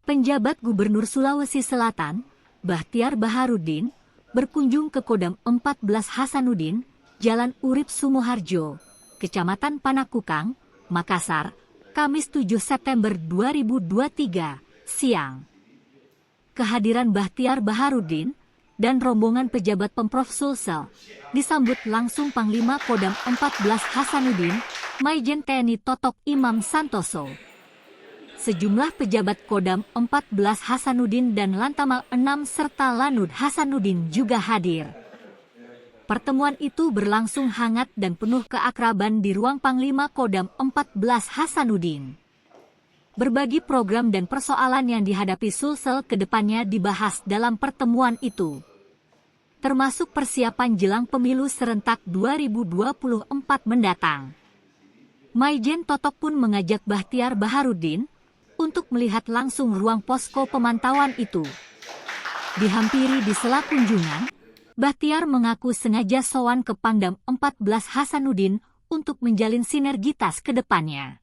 Penjabat Gubernur Sulawesi Selatan, Bahtiar Baharudin, berkunjung ke Kodam 14 Hasanuddin, Jalan Urip Sumoharjo, Kecamatan Panakukang, Makassar, Kamis 7 September 2023, siang. Kehadiran Bahtiar Baharudin dan rombongan pejabat Pemprov Sulsel disambut langsung Panglima Kodam 14 Hasanuddin, Maijen TNI Totok Imam Santoso. Sejumlah pejabat Kodam 14 Hasanuddin dan Lantamal 6 serta Lanud Hasanuddin juga hadir. Pertemuan itu berlangsung hangat dan penuh keakraban di ruang Panglima Kodam 14 Hasanuddin. Berbagi program dan persoalan yang dihadapi Sulsel ke depannya dibahas dalam pertemuan itu, termasuk persiapan jelang pemilu serentak 2024 mendatang. Maijen Totok pun mengajak Bahtiar Baharudin untuk melihat langsung ruang posko pemantauan itu. Dihampiri di sela kunjungan, Bahtiar mengaku sengaja sowan ke Pangdam 14 Hasanuddin untuk menjalin sinergitas ke depannya.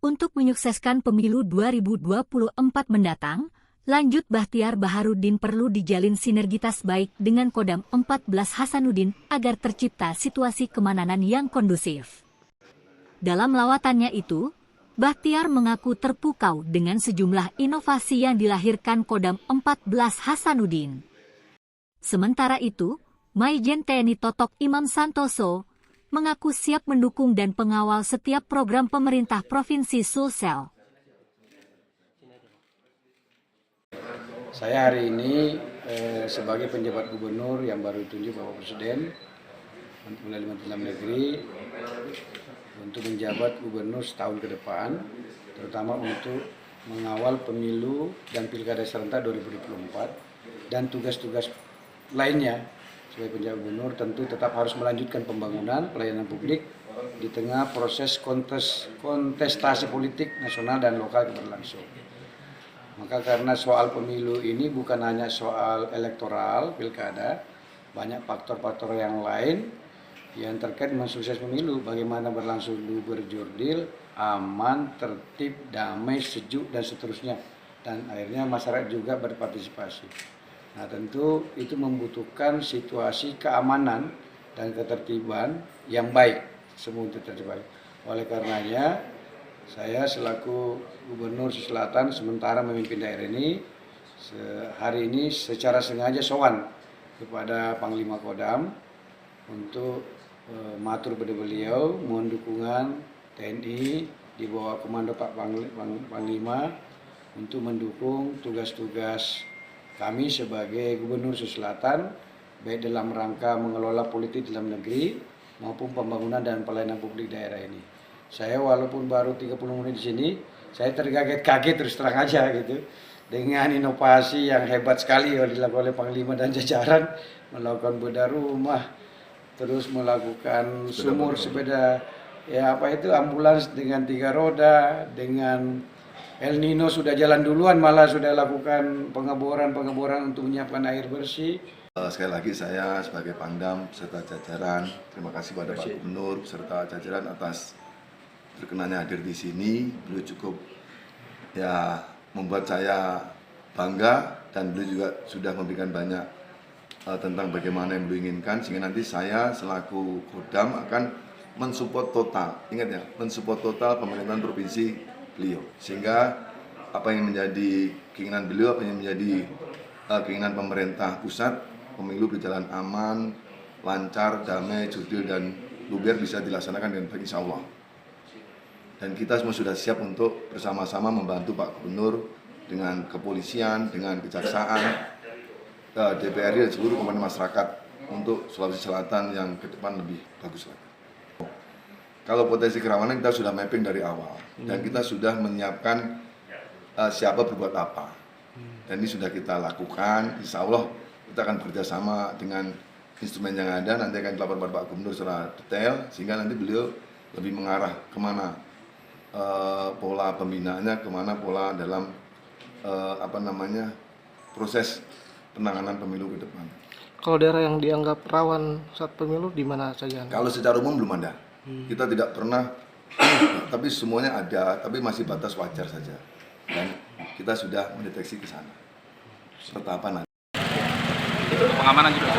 Untuk menyukseskan pemilu 2024 mendatang, lanjut Bahtiar Baharudin perlu dijalin sinergitas baik dengan Kodam 14 Hasanuddin agar tercipta situasi keamanan yang kondusif. Dalam lawatannya itu, Bahtiar mengaku terpukau dengan sejumlah inovasi yang dilahirkan Kodam 14 Hasanuddin. Sementara itu, Maijen TNI Totok Imam Santoso mengaku siap mendukung dan pengawal setiap program pemerintah Provinsi Sulsel. Saya hari ini sebagai penjabat gubernur yang baru ditunjuk Bapak Presiden melalui Menteri Dalam Negeri untuk menjabat gubernur setahun ke depan, terutama untuk mengawal pemilu dan pilkada serentak 2024 dan tugas-tugas lainnya. Sebagai penjabat gubernur tentu tetap harus melanjutkan pembangunan pelayanan publik di tengah proses kontestasi politik nasional dan lokal yang berlangsung. Maka karena soal pemilu ini bukan hanya soal elektoral, pilkada, banyak faktor-faktor yang lain yang terkait dengan sukses pemilu, bagaimana berlangsung berjurdil, aman, tertib, damai, sejuk, dan seterusnya. Dan akhirnya masyarakat juga berpartisipasi. Nah tentu itu membutuhkan situasi keamanan dan ketertiban yang baik, semua itu terjadi. Oleh karenanya, saya selaku Gubernur Selatan sementara memimpin daerah ini, hari ini secara sengaja sowan kepada Panglima Kodam untuk matur pada beliau, mohon dukungan TNI di bawah komando Pak Panglima untuk mendukung tugas-tugas kami sebagai Gubernur Sulawesi Selatan, baik dalam rangka mengelola politik dalam negeri maupun pembangunan dan pelayanan publik daerah ini. Saya walaupun baru 30 menit di sini, saya terkaget-kaget terus terang aja gitu, dengan inovasi yang hebat sekali yang dilakukan oleh Panglima dan jajaran, melakukan bedah rumah, terus melakukan sumur sepeda, ya apa itu ambulans dengan 3 roda, dengan El Nino sudah jalan duluan, malah sudah lakukan pengeboran untuk menyiapkan air bersih. Sekali lagi saya sebagai Pangdam serta jajaran, terima kasih pada Pak Gubernur serta jajaran atas berkenannya hadir di sini. Beliau cukup ya membuat saya bangga dan beliau juga sudah memberikan banyak tentang bagaimana yang beliau inginkan, sehingga nanti saya selaku Kodam akan mensupport total, ingat ya, mensupport total pemerintahan provinsi beliau, sehingga apa yang menjadi keinginan beliau, apa yang menjadi keinginan pemerintah pusat, pemilu berjalan aman, lancar, damai, jurdil dan luber bisa dilaksanakan dengan baik insya Allah. Dan kita semua sudah siap untuk bersama-sama membantu Pak Gubernur dengan kepolisian, dengan kejaksaan, DPRD dan seluruh komponen masyarakat untuk Sulawesi Selatan yang ke depan lebih bagus lagi. Kalau potensi kerawanan kita sudah mapping dari awal dan kita sudah menyiapkan siapa berbuat apa, dan ini sudah kita lakukan. Insya Allah kita akan bekerjasama dengan instrumen yang ada, nanti akan dilaporkan pada Pak Gubernur secara detail sehingga nanti beliau lebih mengarah kemana pola pembinaannya, kemana pola dalam proses penanganan pemilu ke depan. Kalau daerah yang dianggap rawan saat pemilu di mana saja? Kalau secara umum belum ada. Kita tidak pernah, tapi semuanya ada, tapi masih batas wajar saja. Dan kita sudah mendeteksi ke sana. Pertahapan nanti. Untuk pengamanan juga.